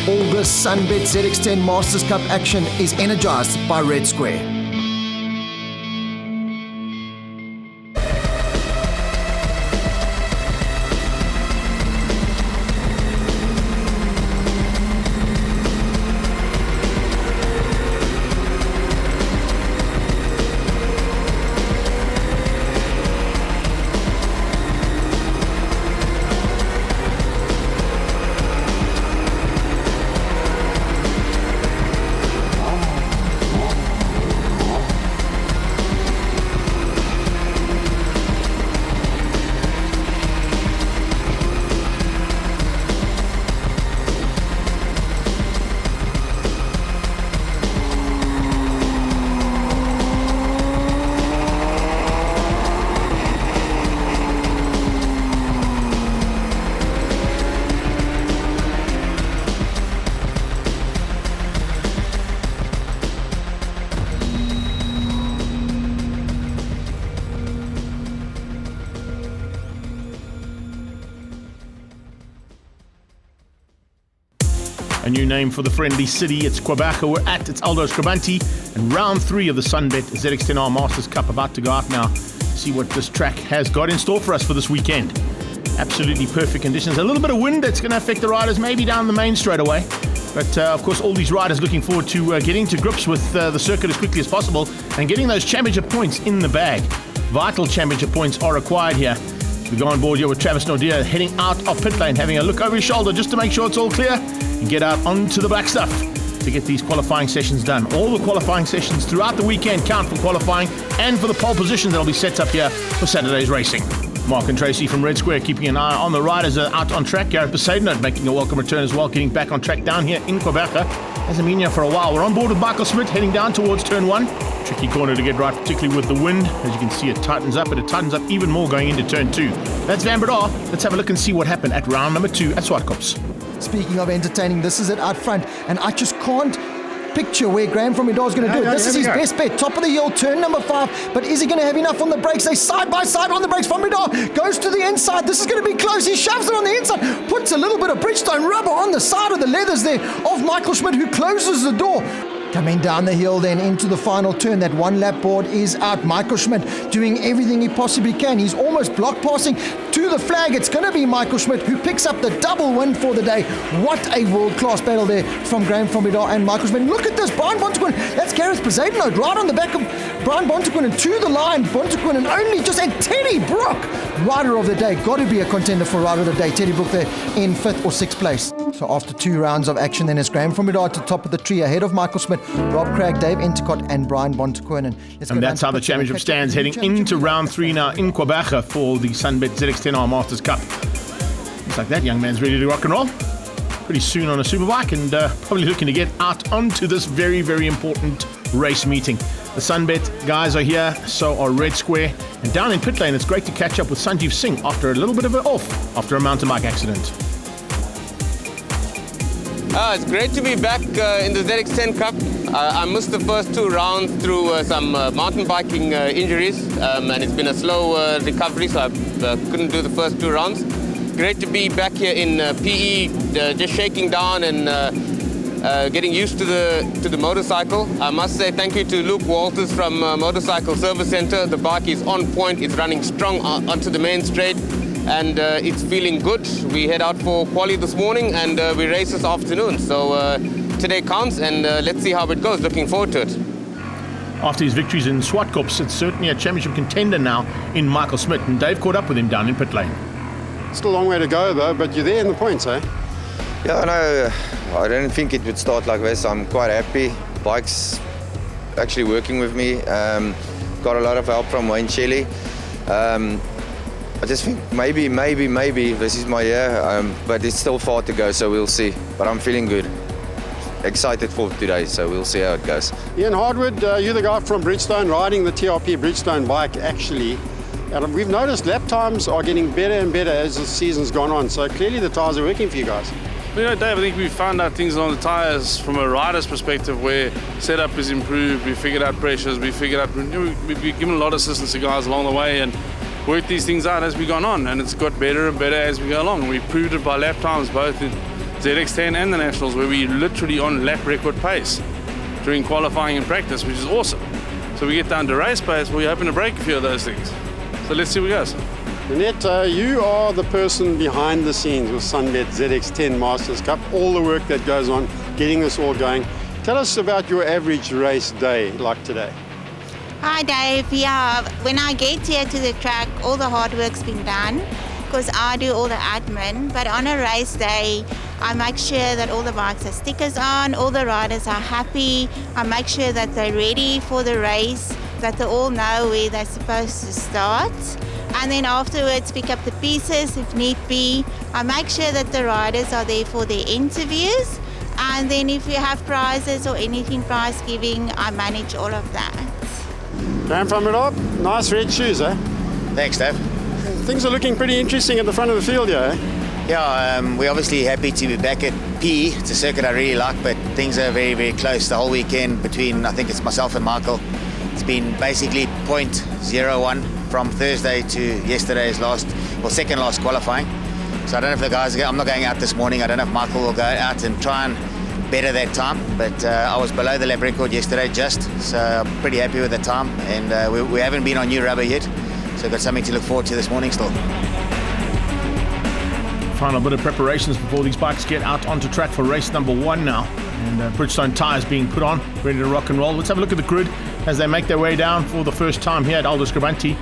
August SunBet ZX10 Masters Cup action is energized by Red Square. A new name for the friendly city. It's Quebec. We're at it's Aldo Scribante, and round 3 of the SunBet ZX10R Masters Cup about to go out now. See what this track has got in store for us for this weekend. Absolutely perfect conditions. A little bit of wind that's going to affect the riders maybe down the main straight away. But of course, all these riders looking forward to getting to grips with the circuit as quickly as possible and getting those championship points in the bag. Vital championship points are required here. We go on board here with Travis Nordia heading out of pit lane, having a look over his shoulder just to make sure it's all clear and get out onto the black stuff to get these qualifying sessions done. All the qualifying sessions throughout the weekend count for qualifying and for the pole position that'll be set up here for Saturday's racing. Mark and Tracy from Red Square keeping an eye on the riders out on track. Gareth Besaidnote making a welcome return as well, getting back on track down here in Quebec. Hasn't been here for a while. We're on board with Michael Smith heading down towards turn 1. Tricky corner to get right, particularly with the wind. As you can see, it tightens up, but it tightens up even more going into turn 2. That's Van Breda. Let's have a look and see what happened at round number 2 at Swartkops. Speaking of entertaining, this is it out front, and I just can't picture where Graham from Idar is going to do it. This is his best bet. Top of the hill, turn number 5, but is he going to have enough on the brakes? They side by side on the brakes. From Idar goes to the inside. This is going to be close. He shoves it on the inside, puts a little bit of Bridgestone rubber on the side of the leathers there of Michael Schmidt, who closes the door. Coming down the hill then into the final turn. That one lap board is out. Michael Schmidt doing everything he possibly can. He's almost block passing to the flag. It's going to be Michael Schmidt who picks up the double win for the day. What a world-class battle there from Graham from Idar and Michael Schmidt. Look at this. Brian Bontequin. That's Gareth Besaidnote right on the back of Brian Bontequin and to the line. Bontequin and only just and Teddy Brook, rider of the day. Got to be a contender for rider of the day. Teddy Brook there in 5th or 6th place. So after 2 rounds of action, then it's Graham from Idar at the top of the tree ahead of Michael Schmidt, Rob Craig, Dave Entercott and Brian Bontequin. And that's how the championship stands heading into round 3 now in Quebec for the SunBet ZX10R Masters Cup. Looks like that young man's ready to rock and roll pretty soon on a superbike and probably looking to get out onto this very, very important race meeting. The SunBet guys are here, so are Red Square. And down in pit lane, it's great to catch up with Sanjeev Singh after a little bit of an off after a mountain bike accident. It's great to be back in the ZX10 Cup. I missed the first 2 rounds through some mountain biking injuries, and it's been a slow recovery, so I couldn't do the first 2 rounds. Great to be back here in PE, just shaking down and getting used to the motorcycle. I must say thank you to Luke Walters from Motorcycle Service Centre. The bike is on point, it's running strong onto the main straight, and it's feeling good. We head out for quali this morning and we race this afternoon. So today counts and let's see how it goes. Looking forward to it. After his victories in Swartkops, it's certainly a championship contender now in Michael Smith, and Dave caught up with him down in pit lane. Still a long way to go though, but you're there in the points, eh? Yeah, no, I didn't think it would start like this. I'm quite happy. Bike's actually working with me. Got a lot of help from Wayne Shelley. I just think maybe this is my year, but it's still far to go, so we'll see. But I'm feeling good. Excited for today, so we'll see how it goes. Ian Hardwood, you're the guy from Bridgestone riding the TRP Bridgestone bike actually. And we've noticed lap times are getting better and better as the season's gone on, so clearly the tyres are working for you guys. You know, Dave, I think we found out things on the tyres from a rider's perspective where setup is improved, we figured out pressures, we've given a lot of assistance to guys along the way and worked these things out as we've gone on, and it's got better and better as we go along. We proved it by lap times both in ZX10 and the Nationals, where we literally on lap record pace during qualifying and practice, which is awesome. So we get down to race pace, we're hoping to break a few of those things. So let's see what goes. Annette, you are the person behind the scenes with SunBet ZX10 Masters Cup, all the work that goes on getting this all going. Tell us about your average race day like today. Hi Dave, yeah, when I get here to the track, all the hard work's been done because I do all the admin, but on a race day, I make sure that all the bikes have stickers on, all the riders are happy, I make sure that they're ready for the race, that they all know where they're supposed to start. And then afterwards pick up the pieces if need be. I make sure that the riders are there for their interviews. And then if we have prizes or anything prize giving, I manage all of that. Graham from it up, nice red shoes, eh? Thanks, Dave. Things are looking pretty interesting at the front of the field here, eh? Yeah, we're obviously happy to be back at P. It's a circuit I really like, but things are very, very close. The whole weekend between, I think it's myself and Michael, it's been basically 0.01 from Thursday to yesterday's second last qualifying. So I don't know if the guys, I'm not going out this morning. I don't know if Michael will go out and try and better that time, but I was below the lap record yesterday so I'm pretty happy with the time, and we haven't been on new rubber yet, so we've got something to look forward to this morning still. Final bit of preparations before these bikes get out onto track for race number 1 now, and Bridgestone tyres being put on, ready to rock and roll. Let's have a look at the grid as they make their way down for the first time here at Aldo Scribante.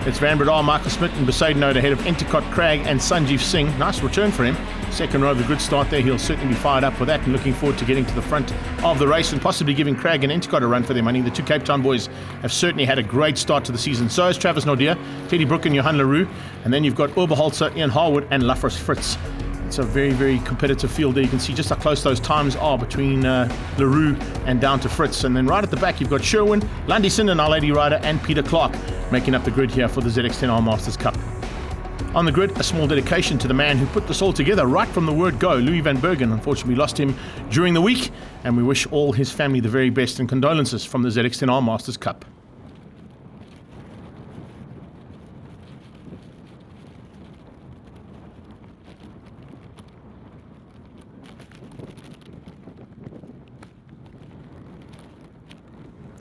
It's Van Bredar, Michael Smith and Besaidenote ahead of Endicott, Craig and Sanjeev Singh. Nice return for him. Second row of the good start there. He'll certainly be fired up for that and looking forward to getting to the front of the race and possibly giving Craig and Endicott a run for their money. The two Cape Town boys have certainly had a great start to the season. So is Travis Nordia, Teddy Brook and Johan Leroux. And then you've got Oberholzer, Ian Harwood and Lafros Fritz. It's a very, very competitive field there. You can see just how close those times are between Leroux and down to Fritz. And then right at the back, you've got Sherwin, Landy Sinden, Our Lady Rider, and Peter Clark making up the grid here for the ZX10R Masters Cup. On the grid, a small dedication to the man who put this all together right from the word go, Louis van Bergen. Unfortunately, we lost him during the week, and we wish all his family the very best and condolences from the ZX10R Masters Cup.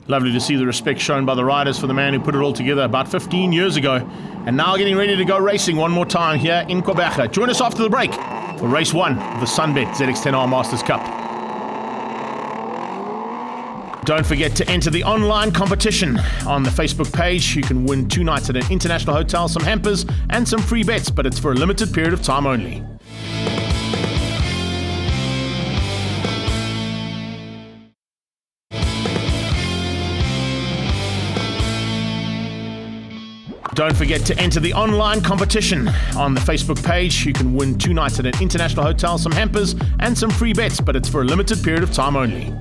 Lovely to see the respect shown by the riders for the man who put it all together about 15 years ago. And now getting ready to go racing one more time here in Quebec. Join us after the break for race 1 of the SunBet ZX10R Masters Cup. Don't forget to enter the online competition on the Facebook page. You can win 2 nights at an international hotel, some hampers and some free bets, but it's for a limited period of time only. Don't forget to enter the online competition on the Facebook page. You can win 2 nights at an international hotel, some hampers and some free bets, but it's for a limited period of time only.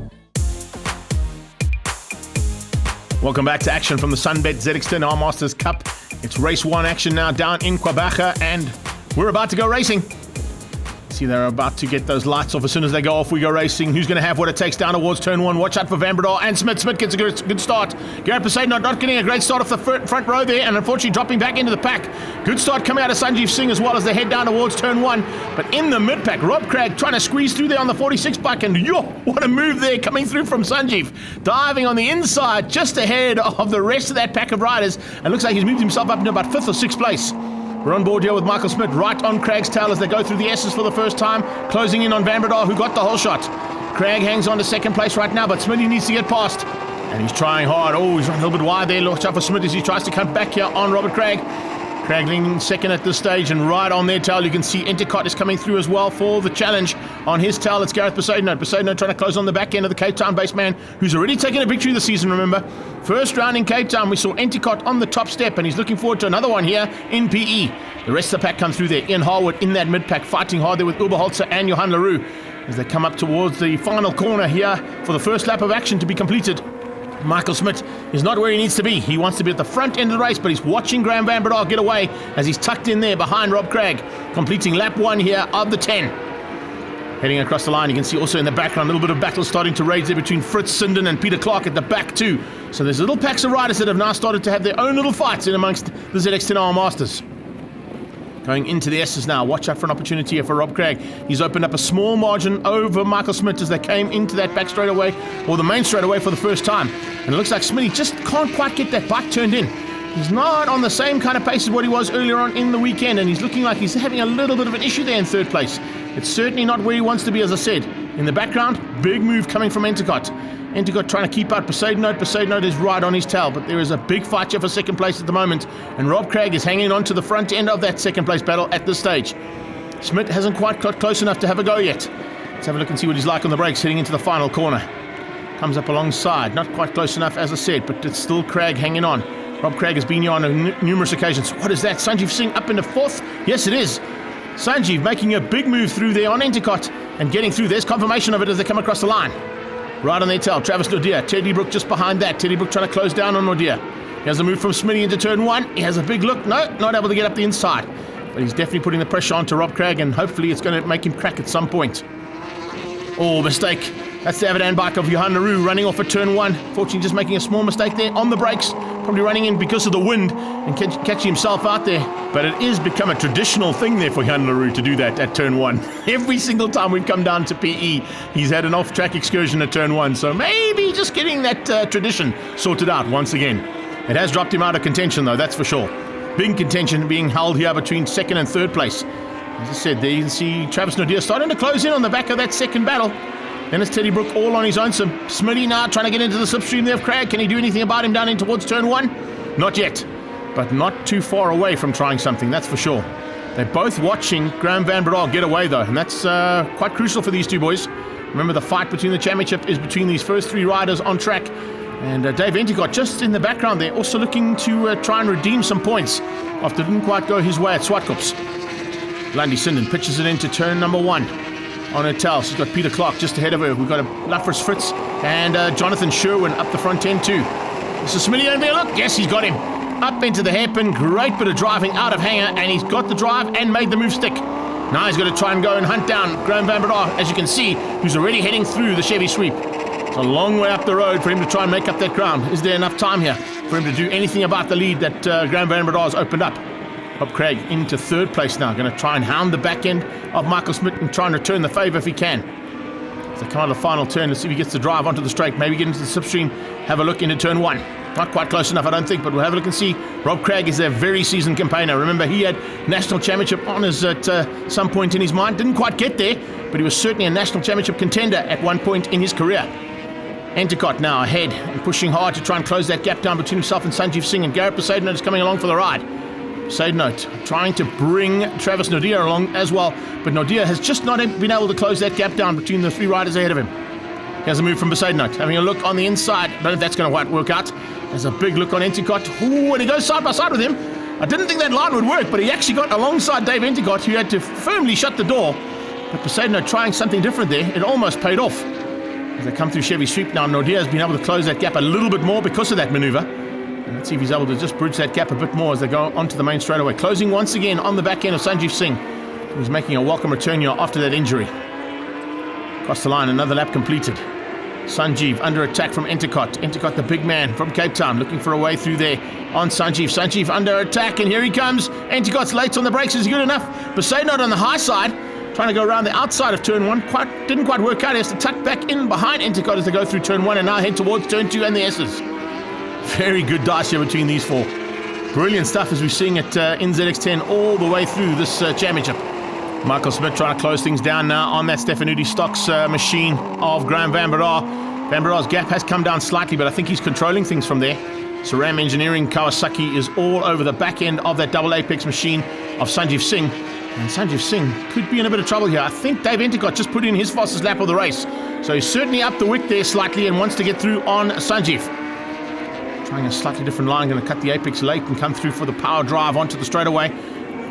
Welcome back to action from the SunBet ZX10R Masters Cup. It's race 1 action now down in Quebec, and we're about to go racing. See, they're about to get those lights off. As soon as they go off, we go racing. Who's going to have what it takes down towards turn 1? Watch out for Van Bredar and Smith. Smith gets a good start. Garrett Besaidenote not getting a great start off the front row there, and unfortunately dropping back into the pack. Good start coming out of Sanjeev Singh as well as they head down towards turn 1. But in the mid-pack, Rob Craig trying to squeeze through there on the 46 bike, and what a move there coming through from Sanjeev. Diving on the inside just ahead of the rest of that pack of riders, and looks like he's moved himself up into about 5th or 6th place. We're on board here with Michael Smith right on Craig's tail as they go through the S's for the first time, closing in on Van Bredar, who got the whole shot. Craig hangs on to second place right now, but Smitty needs to get past. And he's trying hard. Oh, he's run a little bit wide there. Watch out for Smith as he tries to come back here on Robert Craig. Craig leaning second at this stage, and right on their tail you can see Endicott is coming through as well for the challenge. On his tail it's Gareth Besaidnout. Besaidnout trying to close on the back end of the Cape Town based man, who's already taken a victory this season, remember. First round in Cape Town we saw Endicott on the top step, and he's looking forward to another one here in PE. The rest of the pack come through there. Ian Harwood in that mid-pack fighting hard there with Uberholzer and Johan Leroux as they come up towards the final corner here for the first lap of action to be completed. Michael Smith is not where he needs to be. He wants to be at the front end of the race, but he's watching Graham Van Breda get away as he's tucked in there behind Rob Craig, completing lap 1 here of the 10. Heading across the line, you can see also in the background a little bit of battle starting to rage there between Fritz Sinden and Peter Clark at the back too. So there's little packs of riders that have now started to have their own little fights in amongst the ZX10R Masters. Going into the S's now. Watch out for an opportunity here for Rob Craig. He's opened up a small margin over Michael Smith as they came into that back straightaway, or the main straightaway for the first time. And it looks like Smitty just can't quite get that bike turned in. He's not on the same kind of pace as what he was earlier on in the weekend, and he's looking like he's having a little bit of an issue there in third place. It's certainly not where he wants to be, as I said. In the background, big move coming from Endicott. Endicott trying to keep out Besaidnout. Besaidnout is right on his tail, but there is a big fight here for second place at the moment, and Rob Craig is hanging on to the front end of that second place battle at this stage. Smith hasn't quite got close enough to have a go yet. Let's have a look and see what he's like on the brakes heading into the final corner. Comes up alongside, not quite close enough as I said, but it's still Craig hanging on. Rob Craig has been here on numerous occasions. What is that? Sanjeev Singh up into fourth? Yes, it is. Sanjeev making a big move through there on Endicott and getting through. There's confirmation of it as they come across the line. Right on their tail, Travis Nordia. Teddy Brook just behind that. Teddy Brook trying to close down on Nordia. He has a move from Smitty into turn 1. He has a big look. No, not able to get up the inside. But he's definitely putting the pressure on to Rob Craig, and hopefully it's going to make him crack at some point. Oh, mistake. That's the Avidan bike of Johan Leroux running off at turn 1. Fortunately, just making a small mistake there on the brakes. Probably running in because of the wind and catching himself out there. But it is become a traditional thing there for Johan Leroux to do that at turn 1. Every single time we've come down to PE, he's had an off-track excursion at turn 1. So maybe just getting that tradition sorted out once again. It has dropped him out of contention, though, that's for sure. Big contention being held here between second and third place. As I said, there you can see Travis Nordia starting to close in on the back of that second battle. Then it's Teddy Brook all on his own. So Smitty now trying to get into the slipstream there of Craig. Can he do anything about him down in towards turn 1? Not yet, but not too far away from trying something, that's for sure. They're both watching Graham Van Breda get away, though, and that's quite crucial for these two boys. Remember, the fight between the championship is between these first 3 riders on track. And Dave Endicott just in the background there, also looking to try and redeem some points after it didn't quite go his way at Swartkops. Lundy Sinden pitches it into turn number 1. On her tail, she's got Peter Clark just ahead of her. We've got a Lafris Fritz and Jonathan Sherwin up the front end too. This is Smitty over there, look. Yes, he's got him. Up into the hairpin, great bit of driving out of hanger, and he's got the drive and made the move stick. Now he's got to try and go and hunt down Graham Van Breda, as you can see, who's already heading through the Chevy sweep. It's a long way up the road for him to try and make up that ground. Is there enough time here for him to do anything about the lead that Graham Van Breda has opened up? Rob Craig into third place now, going to try and hound the back end of Michael Smith and try and return the favour if he can. As they come out of the final turn, let's see if he gets to drive onto the straight, maybe get into the slipstream, have a look into turn 1. Not quite close enough, I don't think, but we'll have a look and see. Rob Craig is a very seasoned campaigner. Remember, he had national championship honours at some point in his mind. Didn't quite get there, but he was certainly a national championship contender at one point in his career. Endicott now ahead and pushing hard to try and close that gap down between himself and Sanjeev Singh, and Gareth Besaidnout is coming along for the ride. Besaidnout trying to bring Travis Nordia along as well, but Nordia has just not been able to close that gap down between the 3 riders ahead of him. Here's a move from Besaidnout, having a look on the inside. I don't know if that's going to work out. There's a big look on Endicott. Ooh, and he goes side by side with him. I didn't think that line would work, but he actually got alongside Dave Endicott, who had to firmly shut the door. But Besaidnout trying something different there. It almost paid off. As they come through Chevy Sweep now, Nordia has been able to close that gap a little bit more because of that maneuver. And let's see if he's able to just bridge that gap a bit more as they go onto the main straightaway. Closing once again on the back end of Sanjeev Singh, who's making a welcome return here after that injury. Across the line, another lap completed. Sanjeev under attack from Endicott. Endicott, the big man from Cape Town, looking for a way through there on Sanjeev. Sanjeev under attack, and here he comes. Endicott's late on the brakes. Is he good enough? Besaidnout on the high side, trying to go around the outside of turn 1. Didn't quite work out. He has to tuck back in behind Endicott as they go through turn 1 and now head towards turn 2 and the S's. Very good dice here between these 4. Brilliant stuff as we're seeing it in ZX10 all the way through this championship. Michael Smith trying to close things down now on that Stefanuti Stocks machine of Graham Van Breda. Van Breda's gap has come down slightly, but I think he's controlling things from there. Saram Engineering Kawasaki is all over the back end of that double apex machine of Sanjeev Singh. And Sanjeev Singh could be in a bit of trouble here. I think Dave Endicott just put in his fastest lap of the race. So he's certainly up the wick there slightly and wants to get through on Sanjeev. Trying a slightly different line, going to cut the apex late and come through for the power drive onto the straightaway.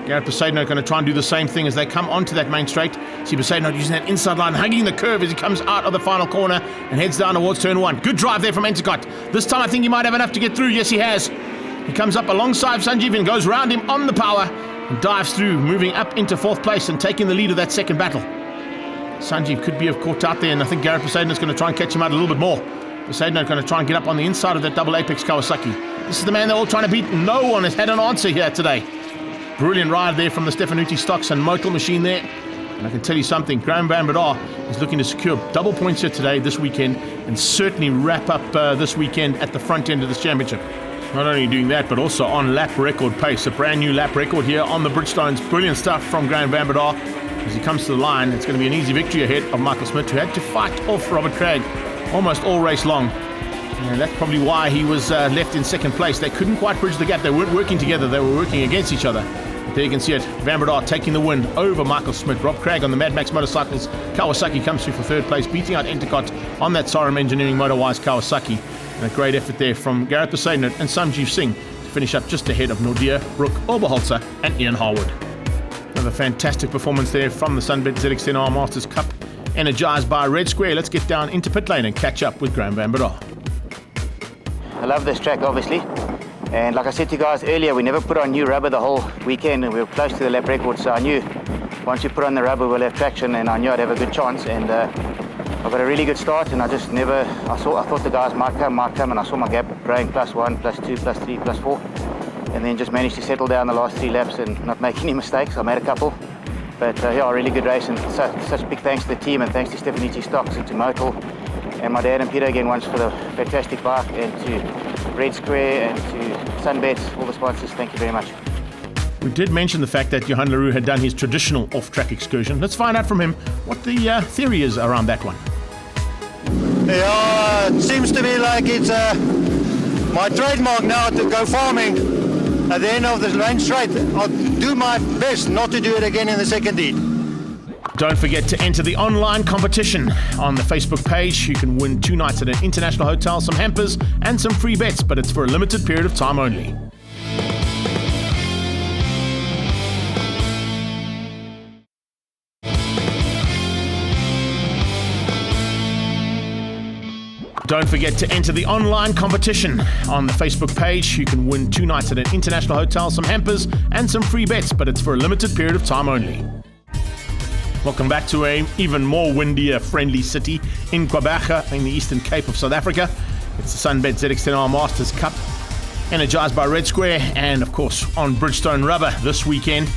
Garrett Poseidon going to try and do the same thing as they come onto that main straight. See Poseidon using that inside line, hugging the curve as he comes out of the final corner and heads down towards turn 1. Good drive there from Endicott. This time I think he might have enough to get through. Yes, he has. He comes up alongside Sanjeev and goes round him on the power and dives through, moving up into 4th place and taking the lead of that second battle. Sanjeev could be caught out there, and I think Garrett Poseidon is going to try and catch him out a little bit more. Poseidon is going to try and get up on the inside of that double apex Kawasaki. This is the man they're all trying to beat. No one has had an answer here today. Brilliant ride there from the Stefanuti Stocks and Motel machine there. And I can tell you something, Graham Van Breda is looking to secure double points here today, this weekend, and certainly wrap up this weekend at the front end of this championship. Not only doing that, but also on lap record pace. A brand new lap record here on the Bridgestones. Brilliant stuff from Graham Van Breda. As he comes to the line, it's going to be an easy victory ahead of Michael Smith, who had to fight off Robert Craig almost all race long. And that's probably why he was left in second place. They couldn't quite bridge the gap. They weren't working together. They were working against each other. But there you can see it. Van Breda taking the win over Michael Smith. Rob Craig on the Mad Max Motorcycles. Kawasaki comes through for 3rd place, beating out Endicott on that Saram Engineering Motorwise Kawasaki. And a great effort there from Garrett Poseidon and Sanjeev Singh to finish up just ahead of Nordia, Brooke Oberholzer and Ian Harwood. Another fantastic performance there from the SunBet ZX10R Masters Cup, energized by Red Square. Let's get down into pit lane and catch up with Graham Van Breda. I love this track, obviously. And like I said to you guys earlier, we never put on new rubber the whole weekend, and we were close to the lap record, so I knew once you put on the rubber, we'll have traction, and I knew I'd have a good chance. And I got a really good start, and I thought the guys might come, and I saw my gap growing +1, +2, +3, +4. And then just managed to settle down the last 3 laps and not make any mistakes. I made a couple. But yeah, a really good race, and such big thanks to the team, and thanks to Stefanuti Stocks and to Motel and my dad and Peter again once for the fantastic bike, and to Red Square and to SunBet, all the sponsors. Thank you very much. We did mention the fact that Johan Leroux had done his traditional off-track excursion. Let's find out from him what the theory is around that one. Yeah, it seems to me like it's my trademark now to go farming at the end of the main straight. I'll do my best not to do it again in the second heat. Don't forget to enter the online competition on the Facebook page. You can win 2 nights at an international hotel, some hampers, and some free bets, but it's for a limited period of time only. Don't forget to enter the online competition on the Facebook page. You can win 2 nights at an international hotel, some hampers, and some free bets, but it's for a limited period of time only. Welcome back to an even more windier, friendly city in Gqeberha in the Eastern Cape of South Africa. It's the SunBet ZX10R Masters Cup, energized by Red Square and, of course, on Bridgestone rubber this weekend.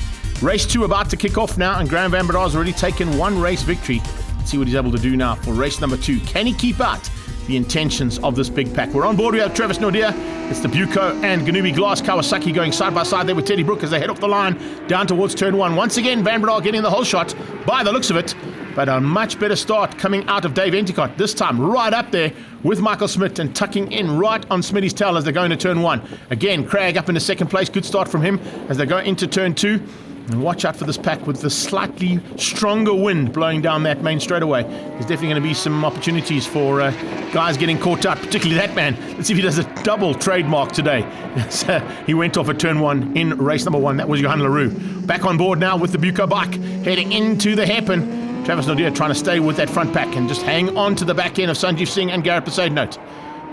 Race 2 about to kick off now, and Graham Van Breda has already taken 1 race victory. Let's see what he's able to do now for race number 2. Can he keep out the intentions of this big pack? We're on board. We have Travis Nordia. It's the Bucco and Ganubi Glass Kawasaki going side by side there with Teddy Brooke as they head off the line down towards turn 1. Once again, Van Breda getting the whole shot by the looks of it, but a much better start coming out of Dave Endicott. This time right up there with Michael Smith and tucking in right on Smitty's tail as they go into turn 1. Again, Craig up into second place. Good start from him as they go into turn 2. And watch out for this pack with the slightly stronger wind blowing down that main straightaway. There's definitely going to be some opportunities for guys getting caught out, particularly that man. Let's see if he does a double trademark today. He went off at turn 1 in race number 1. That was Johan Leroux. Back on board now with the Bucco bike, heading into the hairpin. Travis Nordia trying to stay with that front pack and just hang on to the back end of Sanjeev Singh and Garrett Poseidon.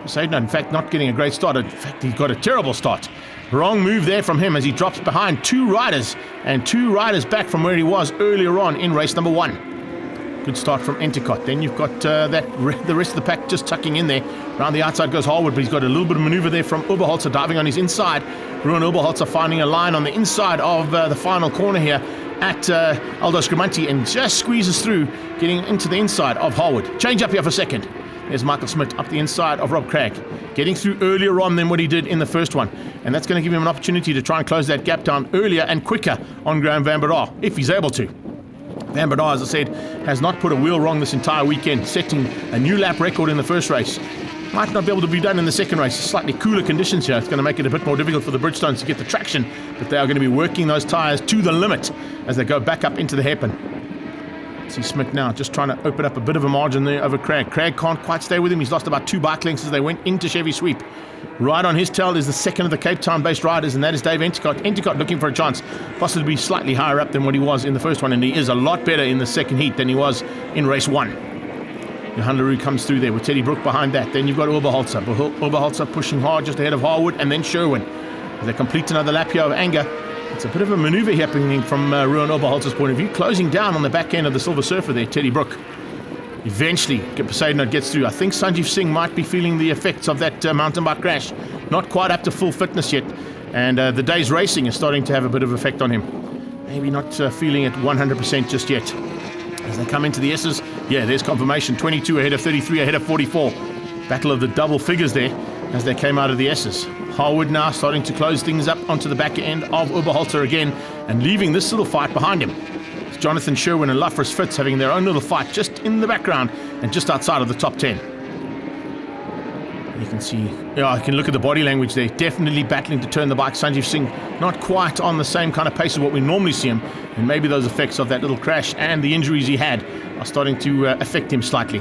Poseidon, in fact, not getting a great start. In fact, he got a terrible start. Wrong move there from him as he drops behind 2 riders and 2 riders back from where he was earlier on in race number 1. Good start from Endicott. Then you've got the rest of the pack just tucking in there. Around the outside goes Harwood, but he's got a little bit of maneuver there from Oberholzer diving on his inside. Ruan Oberholzer finding a line on the inside of the final corner here at Aldo Scribante and just squeezes through, getting into the inside of Harwood. Change up here for a second. There's Michael Smith up the inside of Rob Craig, getting through earlier on than what he did in the first one. And that's going to give him an opportunity to try and close that gap down earlier and quicker on Graham Van Breda, if he's able to. Van Breda, as I said, has not put a wheel wrong this entire weekend, setting a new lap record in the first race. Might not be able to be done in the second race. Slightly cooler conditions here. It's going to make it a bit more difficult for the Bridgestones to get the traction, but they are going to be working those tyres to the limit as they go back up into the hairpin. See Smith now just trying to open up a bit of a margin there over Cragg. Cragg can't quite stay with him. He's lost about 2 bike lengths as they went into Chevy Sweep. Right on his tail is the second of the Cape Town-based riders, and that is Dave Endicott. Endicott looking for a chance, possibly slightly higher up than what he was in the first one, and he is a lot better in the second heat than he was in race 1. Johan LaRue comes through there with Teddy Brook behind that. Then you've got Oberholzer. Oberholzer pushing hard just ahead of Harwood, and then Sherwin. As they complete another lap here of anger. It's a bit of a maneuver happening from Ruan Oberholzer's point of view, closing down on the back end of the Silver Surfer there, Teddy Brook. Eventually, Poseidon gets through. I think Sanjeev Singh might be feeling the effects of that mountain bike crash. Not quite up to full fitness yet, and the day's racing is starting to have a bit of effect on him. Maybe not feeling it 100% just yet. As they come into the S's, yeah, there's confirmation. 22 ahead of 33, ahead of 44. Battle of the double figures there as they came out of the S's. Harwood now starting to close things up onto the back end of Oberholzer again and leaving this little fight behind him. It's Jonathan Sherwin and Lafris Fitz having their own little fight just in the background and just outside of the top 10. You can see, yeah, you can look at the body language there. Definitely battling to turn the bike. Sanjeev Singh not quite on the same kind of pace as what we normally see him. And maybe those effects of that little crash and the injuries he had are starting to affect him slightly.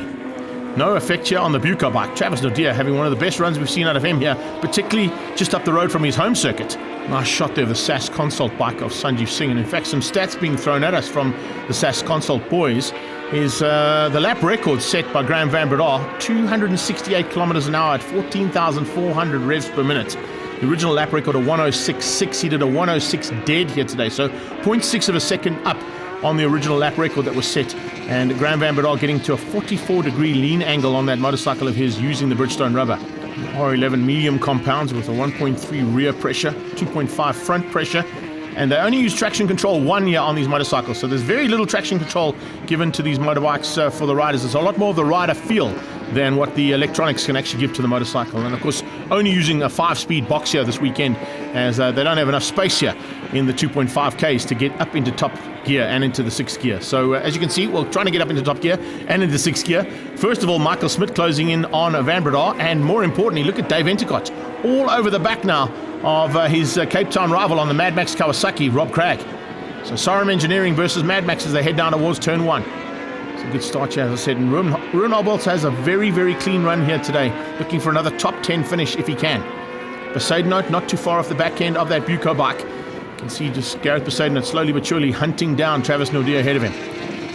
No effect here on the Bucco bike. Travis Nadir having one of the best runs we've seen out of him here, particularly just up the road from his home circuit. Nice shot there of the SAS Consult bike of Sanjeev Singh. And in fact, some stats being thrown at us from the SAS Consult boys is the lap record set by Graham Van Breda, 268 kilometers an hour at 14,400 revs per minute. The original lap record of 106.6. He did a 106 dead here today, so 0.6 of a second up on the original lap record that was set. And Graham Van Breda getting to a 44-degree lean angle on that motorcycle of his using the Bridgestone rubber. R11 medium compounds with a 1.3 rear pressure, 2.5 front pressure. And they only use traction control 1 year on these motorcycles, so there's very little traction control given to these motorbikes for the riders. There's a lot more of the rider feel than what the electronics can actually give to the motorcycle. And of course, only using a 5-speed box here this weekend, as they don't have enough space here in the 2.5Ks to get up into top gear and into the 6th gear. So as you can see, we're trying to get up into top gear and into 6th gear. First of all, Michael Smith closing in on Van Breda, and more importantly, look at Dave Endicott all over the back now of his Cape Town rival on the Mad Max Kawasaki, Rob Cragg. So Sarum Engineering versus Mad Max as they head down towards turn 1. It's a good start here, as I said. And Ruan Oberholzer has a very, very clean run here today, looking for another top 10 finish if he can. Poseidon not too far off the back end of that Bucco bike. You can see just Gareth Poseidon slowly but surely hunting down Travis Nadir ahead of him.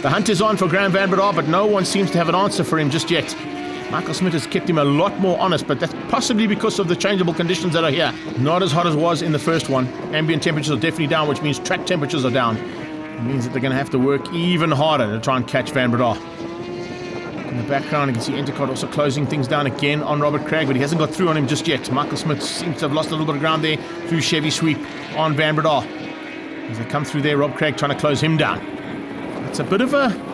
The hunt is on for Graham Van Breda, but no one seems to have an answer for him just yet. Michael Smith has kept him a lot more honest, but that's possibly because of the changeable conditions that are here. Not as hot as was in the first one. Ambient temperatures are definitely down, which means track temperatures are down. It means that they're going to have to work even harder to try and catch Van Breda. In the background, you can see Endicott also closing things down again on Robert Cragg, but he hasn't got through on him just yet. Michael Smith seems to have lost a little bit of ground there through Chevy Sweep on Van Breda. As they come through there, Rob Cragg trying to close him down. It's a bit of a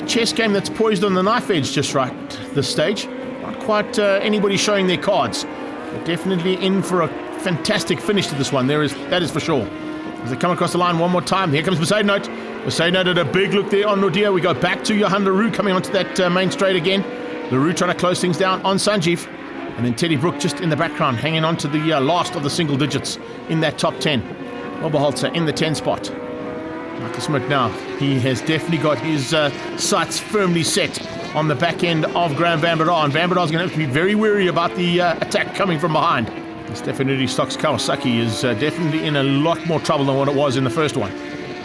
chess game that's poised on the knife edge just right this stage. Not quite anybody showing their cards, but definitely in for a fantastic finish to this one. That is for sure. As they come across the line one more time, here comes Poseidon. Poseidon did a big look there on Nadir. We go back to Johan LaRue coming onto that main straight again. LaRue trying to close things down on Sanjeev. And then Teddy Brook just in the background, hanging on to the last of the single digits in that top 10. Oberholzer in the 10 spot. Michael Smith now, he has definitely got his sights firmly set on the back end of Graham Van Breda. And Van Breda's going to have to be very wary about the attack coming from behind. This definitely Stocks Kawasaki is definitely in a lot more trouble than what it was in the first one.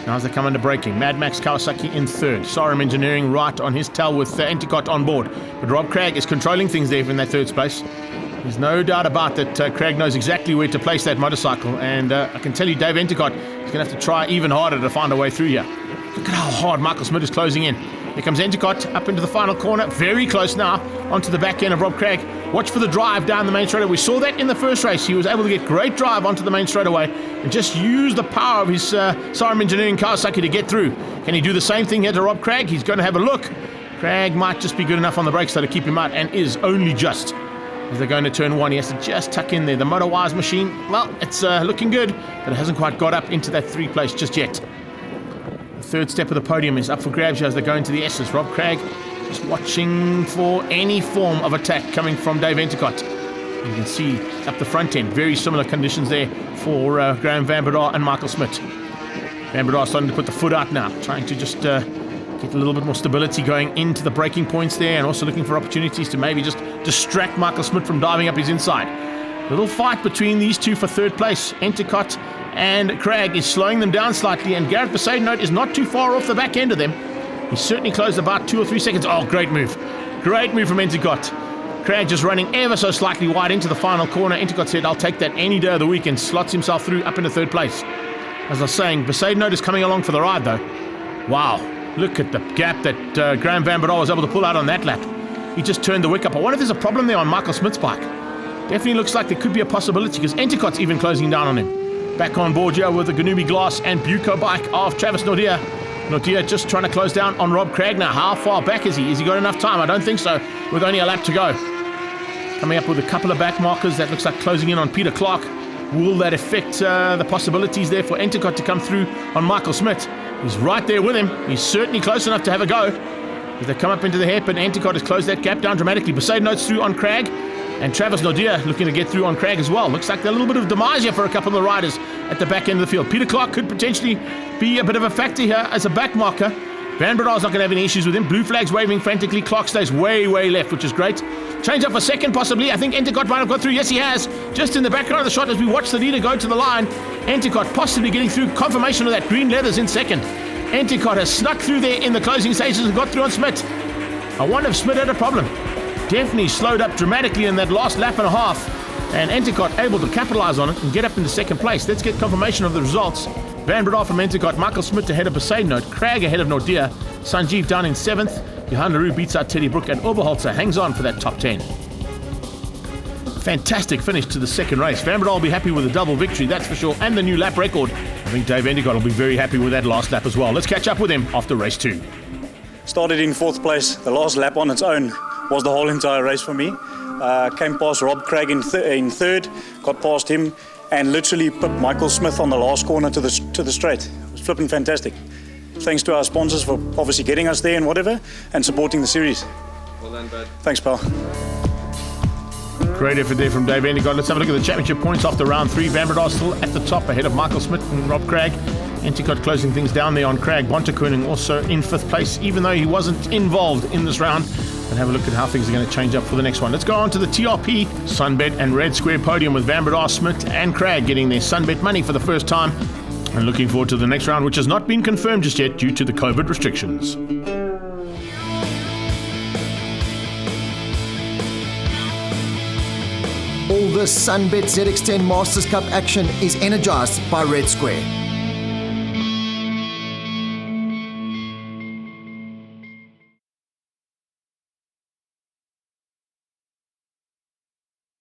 Now as they come under braking, Mad Max Kawasaki in third. Sarum Engineering right on his tail with Endicott on board. But Rob Cragg is controlling things there in that third space. There's no doubt about that Cragg knows exactly where to place that motorcycle. And I can tell you Dave Endicott is going to have to try even harder to find a way through here. Look at how hard Michael Smith is closing in. Here comes Endicott up into the final corner. Very close now onto the back end of Rob Cragg. Watch for the drive down the main straightaway. We saw that in the first race. He was able to get great drive onto the main straightaway and just use the power of his Sarum Engineering Kawasaki to get through. Can he do the same thing here to Rob Cragg? He's going to have a look. Cragg might just be good enough on the brakes to keep him out, and is only just. As they're going to turn 1, he has to just tuck in there. The MotoWise machine, well, it's looking good, but it hasn't quite got up into that 3 place just yet. The third step of the podium is up for grabs as they go into the S's. Rob Cragg Just watching for any form of attack coming from Dave Endicott. You can see up the front end, very similar conditions there for Graham Van Breda and Michael Smit. Van Breda starting to put the foot out now, trying to just get a little bit more stability going into the braking points there, and also looking for opportunities to maybe just distract Michael Smit from diving up his inside. Little fight between these two for third place. Endicott and Cragg is slowing them down slightly, and Gareth Besaidnote is not too far off the back end of them. He's certainly closed about 2 or 3 seconds. Oh, great move. Great move from Endicott. Cragg just running ever so slightly wide into the final corner. Endicott said, I'll take that any day of the week, and slots himself through up into third place. As I was saying, Besaidnote is coming along for the ride, though. Wow, look at the gap that Graham Van Breda was able to pull out on that lap. He just turned the wick up. I wonder if there's a problem there on Michael Smith's bike. Definitely looks like there could be a possibility, because Endicott's even closing down on him. Back on board here with the Ganumi Glass and Buco bike of Travis Nordia. Nordia just trying to close down on Rob Cragg now. How far back is he? Has he got enough time? I don't think so, with only a lap to go. Coming up with a couple of back markers. That looks like closing in on Peter Clark. Will that affect the possibilities there for Endicott to come through on Michael Smit? He's right there with him. He's certainly close enough to have a go. As they come up into the hairpin, Endicott has closed that gap down dramatically. Besaidnote's through on Cragg, and Travis Nordia looking to get through on Cragg as well. Looks like a little bit of demise here for a couple of the riders at the back end of the field. Peter Clark could potentially be a bit of a factor here as a back marker. Van Breda's not going to have any issues with him. Blue flag's waving frantically. Clark stays way left, which is great. Change up for second, possibly. I think Endicott might have got through. Yes, he has. Just in the background of the shot as we watch the leader go to the line. Endicott possibly getting through. Confirmation of that green leathers in second. Endicott has snuck through there in the closing stages and got through on Smit. I wonder if Smit had a problem. Definitely slowed up dramatically in that last lap and a half. And Endicott able to capitalize on it and get up into second place. Let's get confirmation of the results. Van Breda from Endicott, Michael Smit ahead of Besaidnote, Cragg ahead of Nordia, Sanjeev down in 7th, Johan Leroux beats out Teddy Brook, and Oberholzer hangs on for that top 10. Fantastic finish to the second race. Van Breda will be happy with a double victory, that's for sure, and the new lap record. I think Dave Endicott will be very happy with that last lap as well. Let's catch up with him after race 2. Started in 4th place. The last lap on its own was the whole entire race for me. Came past Rob Cragg in 3rd, got past him, and literally put Michael Smith on the last corner to the straight. It was flipping fantastic. Thanks to our sponsors for obviously getting us there and whatever, and supporting the series. Well done, bud. Thanks, pal. Great effort there from Dave Endicott. Let's have a look at the championship points after round 3. Van Breda still at the top ahead of Michael Smit and Rob Cragg. Endicott closing things down there on Cragg. Bontekoning also in 5th place, even though he wasn't involved in this round. And have a look at how things are going to change up for the next one. Let's go on to the TRP, SunBet and Red Square podium with Van Breda, Smit and Cragg getting their SunBet money for the first time. And looking forward to the next round, which has not been confirmed just yet due to the COVID restrictions. All this SunBet ZX10 Masters Cup action is energized by Red Square.